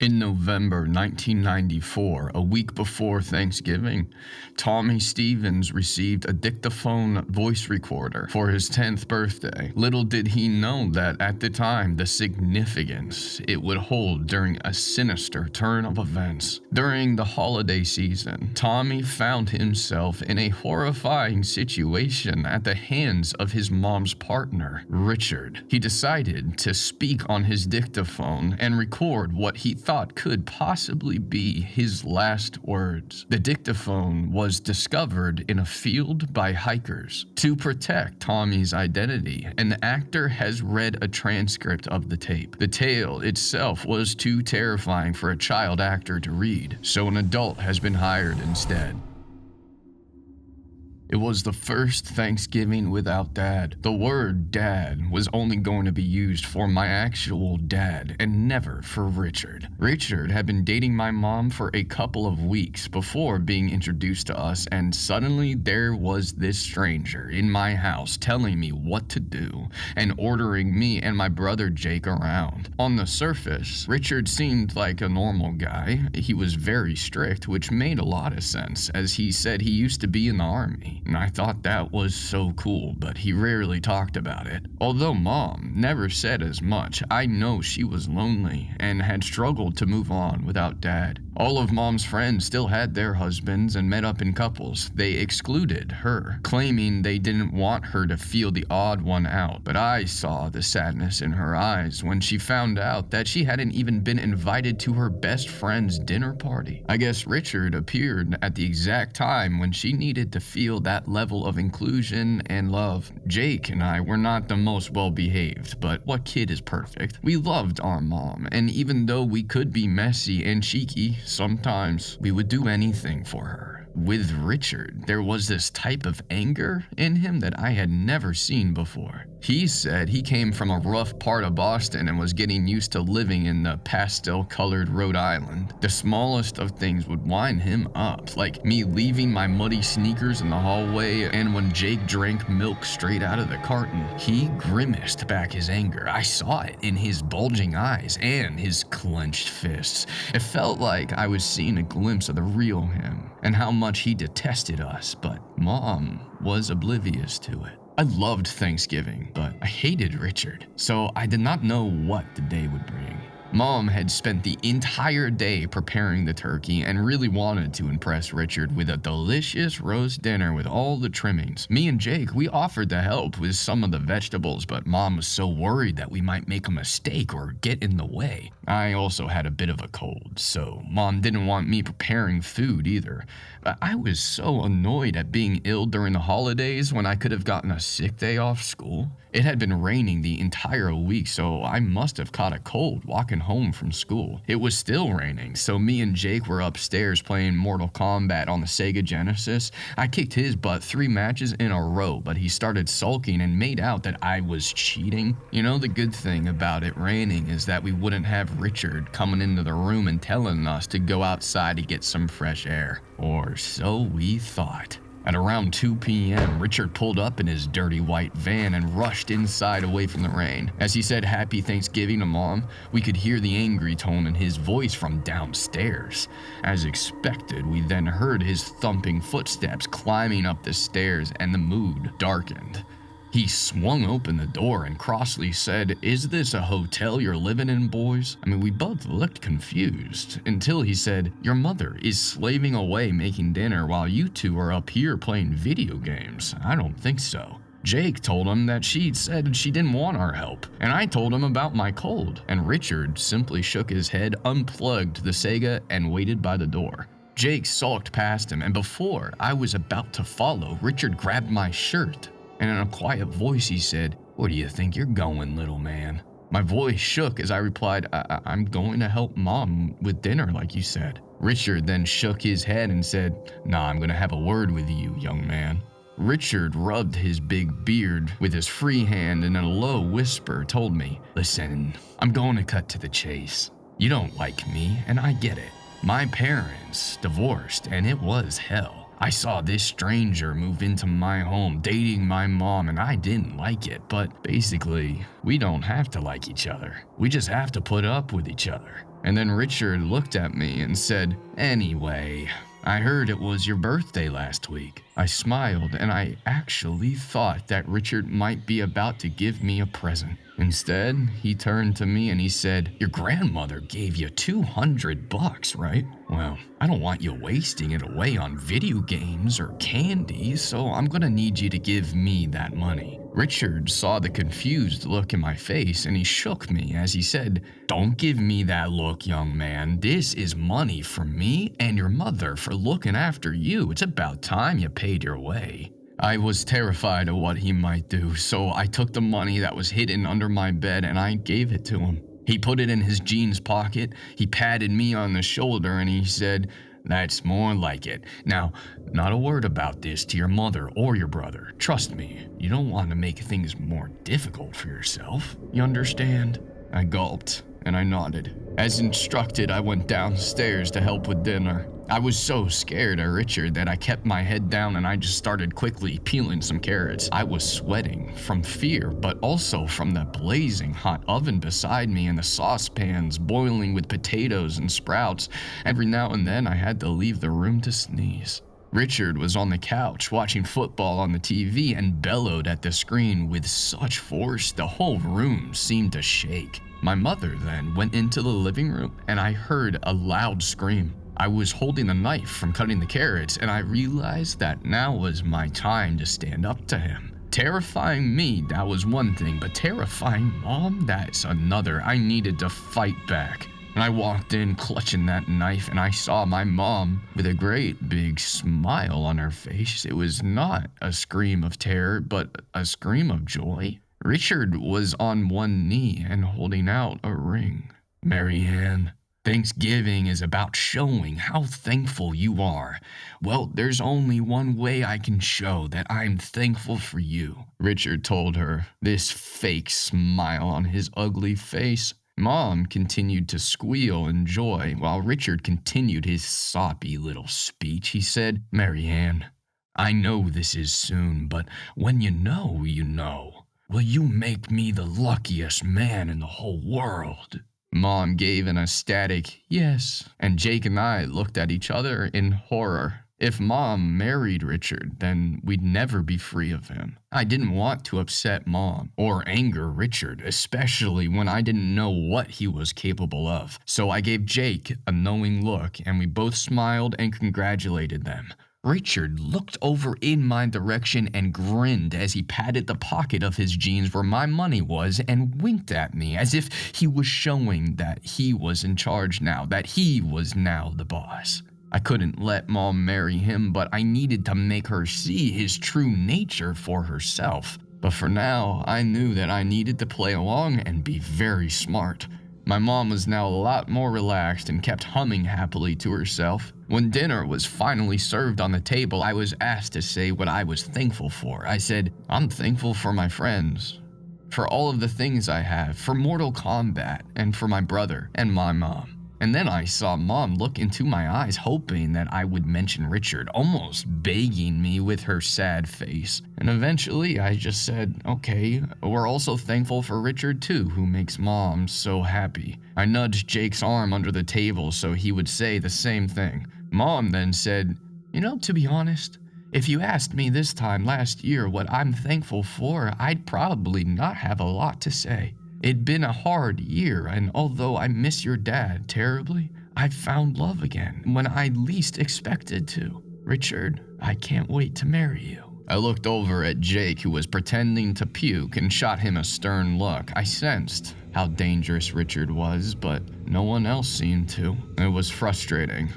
In November 1994, a week before Thanksgiving, Tommy Stevens received a dictaphone voice recorder for his 10th birthday. Little did he know that at the time, the significance it would hold during a sinister turn of events. During the holiday season, Tommy found himself in a horrifying situation at the hands of his mom's partner, Richard. He decided to speak on his dictaphone and record what he thought could possibly be his last words. The dictaphone was discovered in a field by hikers. To protect Tommy's identity, an actor has read a transcript of the tape. The tale itself was too terrifying for a child actor to read, so an adult has been hired instead. It was the first Thanksgiving without Dad. The word Dad was only going to be used for my actual dad and never for Richard. Richard had been dating my mom for a couple of weeks before being introduced to us, and suddenly there was this stranger in my house telling me what to do and ordering me and my brother Jake around. On the surface, Richard seemed like a normal guy. He was very strict, which made a lot of sense, as he said he used to be in the army. And I thought that was so cool, but he rarely talked about it. Although Mom never said as much, I know she was lonely and had struggled to move on without Dad. All of Mom's friends still had their husbands and met up in couples. They excluded her, claiming they didn't want her to feel the odd one out. But I saw the sadness in her eyes when she found out that she hadn't even been invited to her best friend's dinner party. I guess Richard appeared at the exact time when she needed to feel that level of inclusion and love. Jake and I were not the most well-behaved, but what kid is perfect? We loved our mom, and even though we could be messy and cheeky, sometimes we would do anything for her. With Richard, there was this type of anger in him that I had never seen before. He said he came from a rough part of Boston and was getting used to living in the pastel-colored Rhode Island. The smallest of things would wind him up, like me leaving my muddy sneakers in the hallway, and when Jake drank milk straight out of the carton, he grimaced back his anger. I saw it in his bulging eyes and his clenched fists. It felt like I was seeing a glimpse of the real him, and how much he detested us, but Mom was oblivious to it. I loved Thanksgiving, but I hated Richard, so I did not know what the day would bring. Mom had spent the entire day preparing the turkey and really wanted to impress Richard with a delicious roast dinner with all the trimmings. Me and Jake, we offered to help with some of the vegetables, but Mom was so worried that we might make a mistake or get in the way. I also had a bit of a cold, so Mom didn't want me preparing food either. I was so annoyed at being ill during the holidays when I could have gotten a sick day off school. It had been raining the entire week, so I must have caught a cold walking home from school. It was still raining, so me and Jake were upstairs playing Mortal Kombat on the Sega Genesis. I kicked his butt 3 matches in a row, but he started sulking and made out that I was cheating. You know, the good thing about it raining is that we wouldn't have Richard coming into the room and telling us to go outside to get some fresh air. Or so we thought. At around 2 p.m., Richard pulled up in his dirty white van and rushed inside away from the rain. As he said Happy Thanksgiving to Mom, we could hear the angry tone in his voice from downstairs. As expected, we then heard his thumping footsteps climbing up the stairs, and the mood darkened. He swung open the door and crossly said, "Is this a hotel you're living in, boys?" I mean, we both looked confused until he said, "Your mother is slaving away making dinner while you two are up here playing video games. I don't think so." Jake told him that she'd said she didn't want our help, and I told him about my cold, and Richard simply shook his head, unplugged the Sega, and waited by the door. Jake sulked past him, and before I was about to follow, Richard grabbed my shirt. And in a quiet voice he said, "Where do you think you're going, little man?" My voice shook as I replied, I'm going to help Mom with dinner, like you said." Richard then shook his head and said, "Nah, I'm going to have a word with you, young man." Richard rubbed his big beard with his free hand and in a low whisper told me, "Listen, I'm going to cut to the chase. You don't like me, and I get it. My parents divorced, and it was hell. I saw this stranger move into my home dating my mom and I didn't like it, but basically, we don't have to like each other. We just have to put up with each other. And then Richard looked at me and said, "Anyway, I heard it was your birthday last week." I smiled and I actually thought that Richard might be about to give me a present. Instead, he turned to me and he said, "Your grandmother gave you $200, right? Well, I don't want you wasting it away on video games or candy, so I'm gonna need you to give me that money." Richard saw the confused look in my face and he shook me as he said, "Don't give me that look, young man. This is money from me and your mother for looking after you. It's about time you paid your way." I was terrified of what he might do, so I took the money that was hidden under my bed and I gave it to him. He put it in his jeans pocket, he patted me on the shoulder and he said, "That's more like it. Now, not a word about this to your mother or your brother. Trust me, you don't want to make things more difficult for yourself. You understand?" I gulped and I nodded. As instructed, I went downstairs to help with dinner. I was so scared of Richard that I kept my head down and I just started quickly peeling some carrots. I was sweating from fear, but also from the blazing hot oven beside me and the saucepans boiling with potatoes and sprouts. Every now and then I had to leave the room to sneeze. Richard was on the couch watching football on the TV and bellowed at the screen with such force the whole room seemed to shake. My mother then went into the living room and I heard a loud scream. I was holding a knife from cutting the carrots and I realized that now was my time to stand up to him. Terrifying me, that was one thing, but terrifying Mom, that's another. I needed to fight back. And I walked in clutching that knife and I saw my mom with a great big smile on her face. It was not a scream of terror, but a scream of joy. Richard was on one knee and holding out a ring. "Mary Ann, Thanksgiving is about showing how thankful you are. Well, there's only one way I can show that I'm thankful for you," Richard told her, this fake smile on his ugly face. Mom continued to squeal in joy while Richard continued his soppy little speech. He said, "Mary Ann, I know this is soon, but when you know, you know. Will you make me the luckiest man in the whole world?" Mom gave an ecstatic yes, and Jake and I looked at each other in horror. If Mom married Richard, then we'd never be free of him. I didn't want to upset Mom or anger Richard, especially when I didn't know what he was capable of. So I gave Jake a knowing look, and we both smiled and congratulated them. Richard looked over in my direction and grinned as he patted the pocket of his jeans where my money was and winked at me as if he was showing that he was in charge now, that he was now the boss. I couldn't let Mom marry him, but I needed to make her see his true nature for herself. But for now, I knew that I needed to play along and be very smart. My mom was now a lot more relaxed and kept humming happily to herself. When dinner was finally served on the table, I was asked to say what I was thankful for. I said, "I'm thankful for my friends, for all of the things I have, for Mortal Kombat, and for my brother and my mom." And then I saw Mom look into my eyes, hoping that I would mention Richard, almost begging me with her sad face. And eventually I just said, "Okay, we're also thankful for Richard too, who makes Mom so happy." I nudged Jake's arm under the table so he would say the same thing. Mom then said, "You know, to be honest, if you asked me this time last year what I'm thankful for, I'd probably not have a lot to say. It'd been a hard year, and although I miss your dad terribly, I've found love again when I least expected to. Richard, I can't wait to marry you." I looked over at Jake, who was pretending to puke, and shot him a stern look. I sensed how dangerous Richard was, but no one else seemed to. It was frustrating.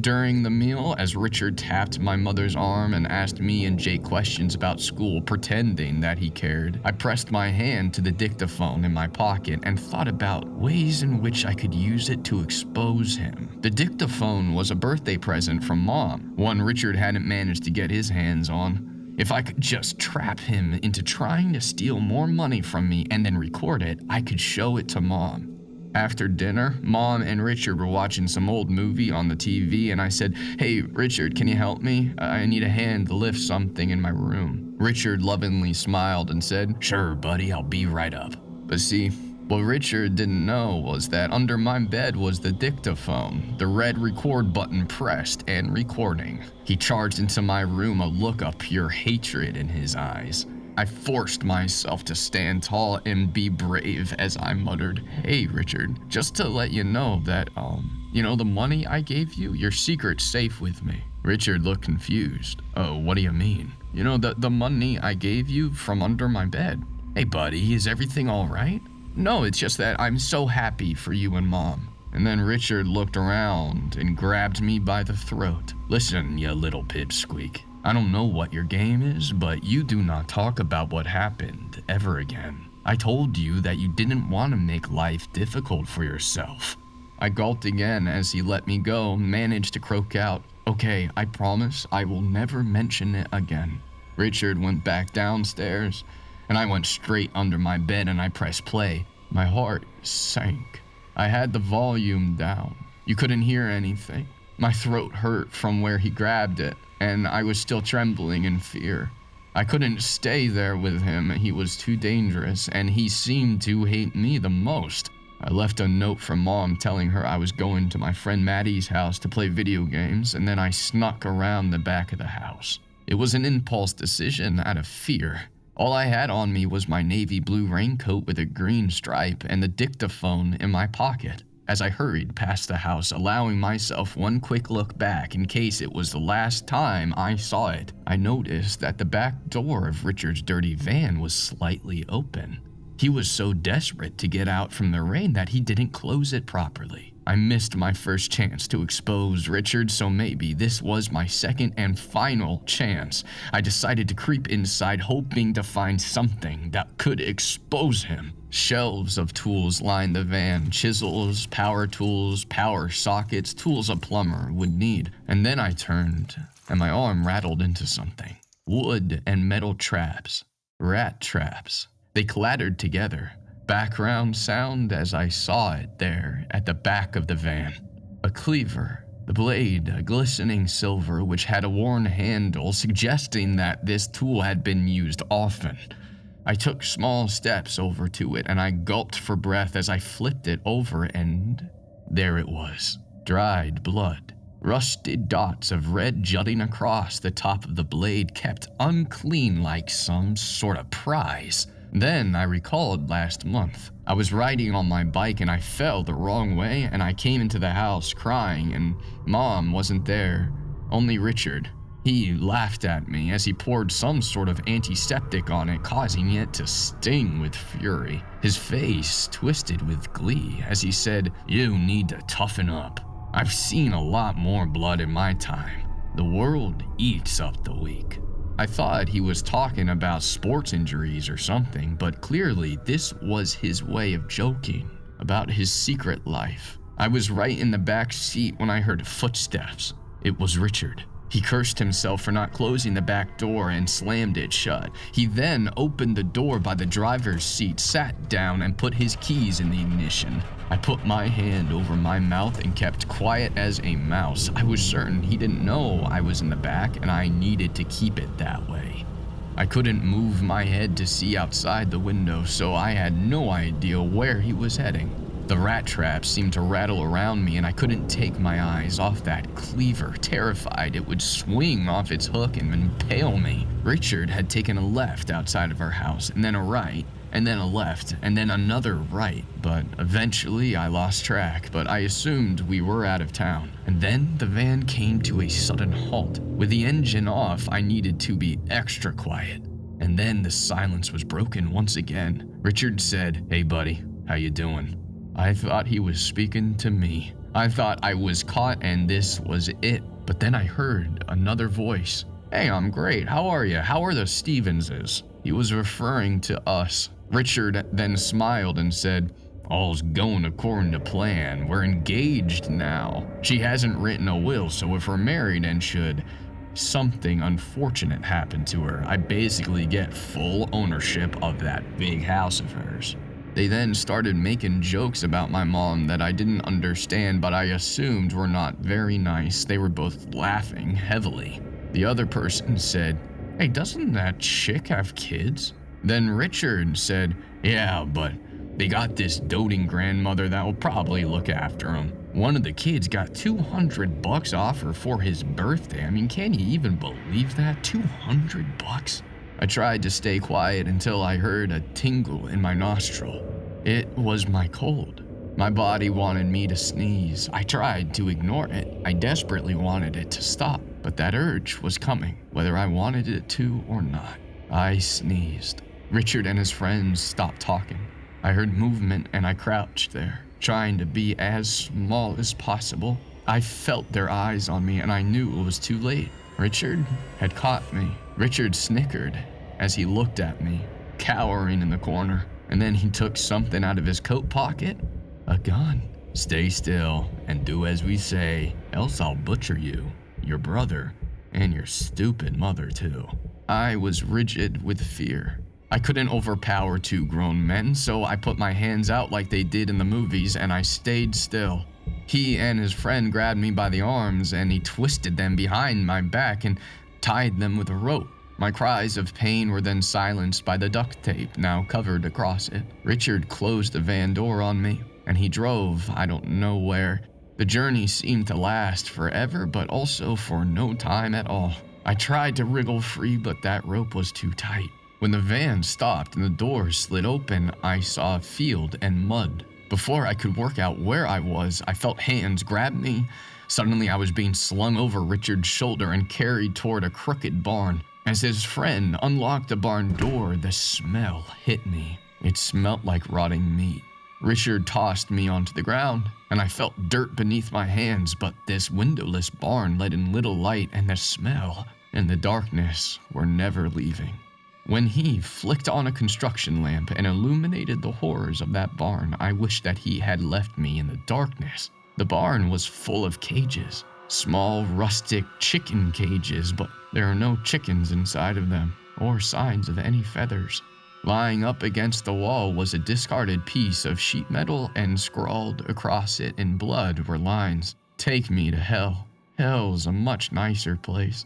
During the meal, as Richard tapped my mother's arm and asked me and Jake questions about school, pretending that he cared, I pressed my hand to the dictaphone in my pocket and thought about ways in which I could use it to expose him. The dictaphone was a birthday present from Mom, one Richard hadn't managed to get his hands on. If I could just trap him into trying to steal more money from me and then record it, I could show it to Mom. After dinner, Mom and Richard were watching some old movie on the TV, and I said, "Hey, Richard, can you help me? I need a hand to lift something in my room." Richard lovingly smiled and said, "Sure, buddy, I'll be right up." But see, what Richard didn't know was that under my bed was the dictaphone, the red record button pressed and recording. He charged into my room, a look of pure hatred in his eyes. I forced myself to stand tall and be brave as I muttered, "Hey, Richard, just to let you know that, the money I gave you, your secret's safe with me." Richard looked confused. "Oh, what do you mean?" The money I gave you from under my bed." "Hey, buddy, is everything all right?" "No, it's just that I'm so happy for you and Mom." And then Richard looked around and grabbed me by the throat. "Listen, you little pipsqueak. I don't know what your game is, but you do not talk about what happened ever again. I told you that you didn't want to make life difficult for yourself." I gulped again as he let me go, managed to croak out, "Okay, I promise I will never mention it again." Richard went back downstairs, and I went straight under my bed and I pressed play. My heart sank. I had the volume down. You couldn't hear anything. My throat hurt from where he grabbed it, and I was still trembling in fear. I couldn't stay there with him. He was too dangerous, and he seemed to hate me the most. I left a note for Mom telling her I was going to my friend Maddie's house to play video games, and then I snuck around the back of the house. It was an impulse decision out of fear. All I had on me was my navy blue raincoat with a green stripe and the dictaphone in my pocket. As I hurried past the house, allowing myself one quick look back in case it was the last time I saw it, I noticed that the back door of Richard's dirty van was slightly open. He was so desperate to get out from the rain that he didn't close it properly. I missed my first chance to expose Richard, so maybe this was my second and final chance. I decided to creep inside, hoping to find something that could expose him. Shelves of tools lined the van, chisels, power tools, power sockets, tools a plumber would need. And then I turned, and my arm rattled into something. Wood and metal traps. Rat traps. They clattered together. Background sound as I saw it there at the back of the van. A cleaver. The blade, a glistening silver which had a worn handle, suggesting that this tool had been used often. I took small steps over to it, and I gulped for breath as I flipped it over, and there it was. Dried blood. Rusted dots of red jutting across the top of the blade, kept unclean like some sort of prize. Then I recalled last month. I was riding on my bike and I fell the wrong way, and I came into the house crying, and Mom wasn't there, only Richard. He laughed at me as he poured some sort of antiseptic on it, causing it to sting with fury. His face twisted with glee as he said, "You need to toughen up. I've seen a lot more blood in my time. The world eats up the weak." I thought he was talking about sports injuries or something, but clearly this was his way of joking about his secret life. I was right in the back seat when I heard footsteps. It was Richard. He cursed himself for not closing the back door and slammed it shut. He then opened the door by the driver's seat, sat down, and put his keys in the ignition. I put my hand over my mouth and kept quiet as a mouse. I was certain he didn't know I was in the back, and I needed to keep it that way. I couldn't move my head to see outside the window, so I had no idea where he was heading. The rat traps seemed to rattle around me, and I couldn't take my eyes off that cleaver, terrified it would swing off its hook and impale me. Richard had taken a left outside of our house, and then a right, and then a left, and then another right, but eventually I lost track, but I assumed we were out of town. And then the van came to a sudden halt. With the engine off, I needed to be extra quiet. And then the silence was broken once again. Richard said, "Hey buddy, how you doing?" I thought he was speaking to me. I thought I was caught and this was it. But then I heard another voice. "Hey, I'm great. How are you? How are the Stevenses?" He was referring to us. Richard then smiled and said, "All's going according to plan. We're engaged now. She hasn't written a will, so if we're married and should something unfortunate happen to her, I basically get full ownership of that big house of hers." They then started making jokes about my mom that I didn't understand, but I assumed were not very nice. They were both laughing heavily. The other person said, "Hey, doesn't that chick have kids?" Then Richard said, "Yeah, but they got this doting grandmother that will probably look after him. One of the kids got $200 off her for his birthday. I mean, can you even believe that? $200? I tried to stay quiet until I heard a tingle in my nostril. It was my cold. My body wanted me to sneeze. I tried to ignore it. I desperately wanted it to stop, but that urge was coming, whether I wanted it to or not. I sneezed. Richard and his friends stopped talking. I heard movement and I crouched there, trying to be as small as possible. I felt their eyes on me and I knew it was too late. Richard had caught me. Richard snickered as he looked at me, cowering in the corner, and then he took something out of his coat pocket. A gun. "Stay still and do as we say, else I'll butcher you, your brother, and your stupid mother too." I was rigid with fear. I couldn't overpower two grown men, so I put my hands out like they did in the movies and I stayed still. He and his friend grabbed me by the arms and he twisted them behind my back and tied them with a rope. My cries of pain were then silenced by the duct tape now covered across it. Richard closed the van door on me and he drove, I don't know where. The journey seemed to last forever, but also for no time at all. I tried to wriggle free, but that rope was too tight. When the van stopped and the doors slid open, I saw a field and mud. Before I could work out where I was, I felt hands grab me. Suddenly, I was being slung over Richard's shoulder and carried toward a crooked barn. As his friend unlocked the barn door, the smell hit me. It smelt like rotting meat. Richard tossed me onto the ground, and I felt dirt beneath my hands, but this windowless barn let in little light, and the smell and the darkness were never leaving. When he flicked on a construction lamp and illuminated the horrors of that barn, I wished that he had left me in the darkness. The barn was full of cages, small rustic chicken cages, but there are no chickens inside of them, or signs of any feathers. Lying up against the wall was a discarded piece of sheet metal, and scrawled across it in blood were lines, "Take me to hell. Hell's a much nicer place."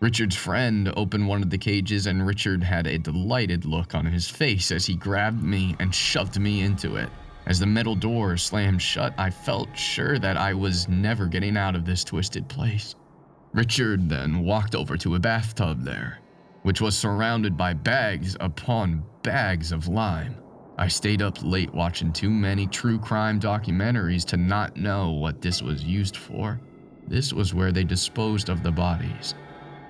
Richard's friend opened one of the cages and Richard had a delighted look on his face as he grabbed me and shoved me into it. As the metal door slammed shut, I felt sure that I was never getting out of this twisted place. Richard then walked over to a bathtub there, which was surrounded by bags upon bags of lime. I stayed up late watching too many true crime documentaries to not know what this was used for. This was where they disposed of the bodies.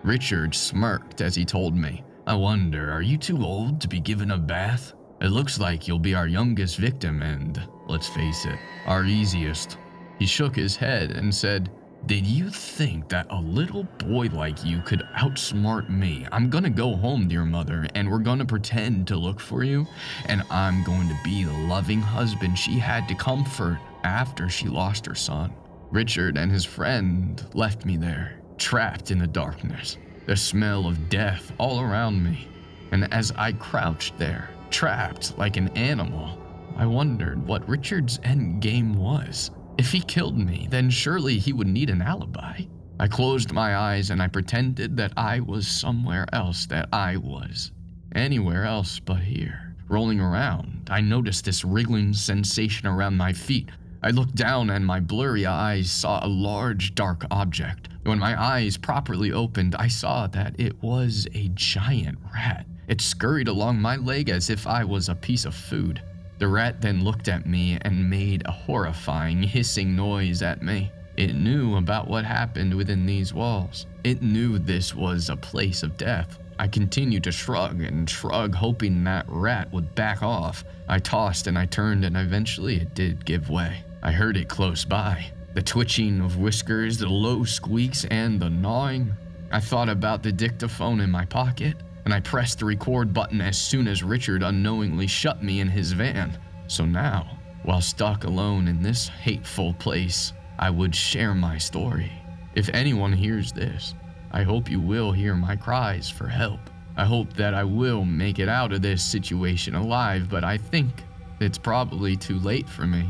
Richard smirked as he told me, "I wonder, are you too old to be given a bath? It looks like you'll be our youngest victim and, let's face it, our easiest." He shook his head and said, "Did you think that a little boy like you could outsmart me? I'm gonna go home to your mother and we're gonna pretend to look for you, and I'm going to be the loving husband she had to comfort after she lost her son." Richard and his friend left me there, trapped in the darkness, the smell of death all around me. And as I crouched there, trapped like an animal, I wondered what Richard's end game was. If he killed me, then surely he would need an alibi. I closed my eyes and I pretended that I was somewhere else, that I was anywhere else but here. Rolling around, I noticed this wriggling sensation around my feet. I looked down and my blurry eyes saw a large dark object. When my eyes properly opened, I saw that it was a giant rat. It scurried along my leg as if I was a piece of food. The rat then looked at me and made a horrifying hissing noise at me. It knew about what happened within these walls. It knew this was a place of death. I continued to shrug and shrug, hoping that rat would back off. I tossed and I turned, and eventually it did give way. I heard it close by. The twitching of whiskers, the low squeaks, and the gnawing. I thought about the dictaphone in my pocket, and I pressed the record button as soon as Richard unknowingly shut me in his van. So now, while stuck alone in this hateful place, I would share my story. If anyone hears this, I hope you will hear my cries for help. I hope that I will make it out of this situation alive, but I think It's probably too late for me.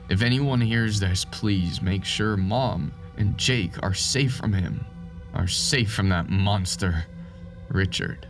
If anyone hears this, please make sure Mom and Jake are safe from him, are safe from that monster, Richard.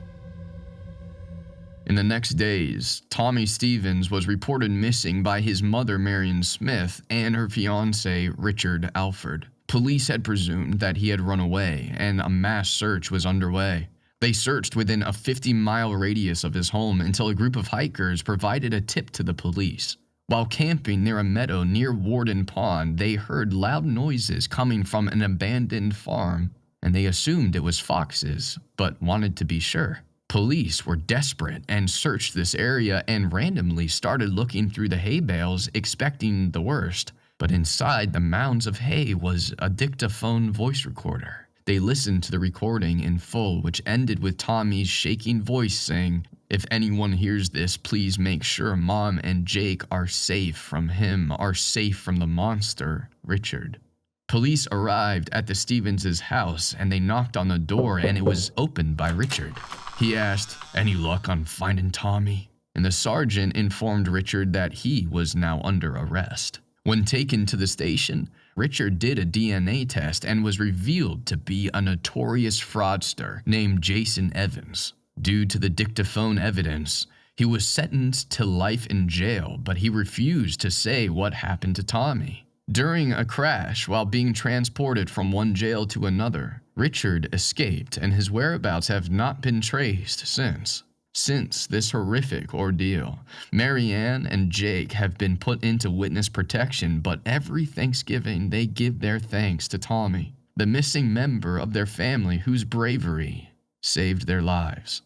In the next days, Tommy Stevens was reported missing by his mother, Marion Smith, and her fiancé, Richard Alford. Police had presumed that he had run away, and a mass search was underway. They searched within a 50-mile radius of his home until a group of hikers provided a tip to the police. While camping near a meadow near Warden Pond, they heard loud noises coming from an abandoned farm, and they assumed it was foxes, but wanted to be sure. Police were desperate and searched this area and randomly started looking through the hay bales, expecting the worst. But inside the mounds of hay was a dictaphone voice recorder. They listened to the recording in full, which ended with Tommy's shaking voice saying, "If anyone hears this, please make sure Mom and Jake are safe from him, are safe from the monster, Richard." Police arrived at the Stevens' house and they knocked on the door and it was opened by Richard. He asked, "Any luck on finding Tommy?" And the sergeant informed Richard that he was now under arrest. When taken to the station, Richard did a DNA test and was revealed to be a notorious fraudster named Jason Evans. Due to the dictaphone evidence, he was sentenced to life in jail, but he refused to say what happened to Tommy. During a crash while being transported from one jail to another, Richard escaped and his whereabouts have not been traced since. Since this horrific ordeal, Marianne and Jake have been put into witness protection, but every Thanksgiving they give their thanks to Tommy, the missing member of their family whose bravery saved their lives.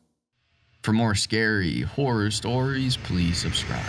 For more scary horror stories, please subscribe.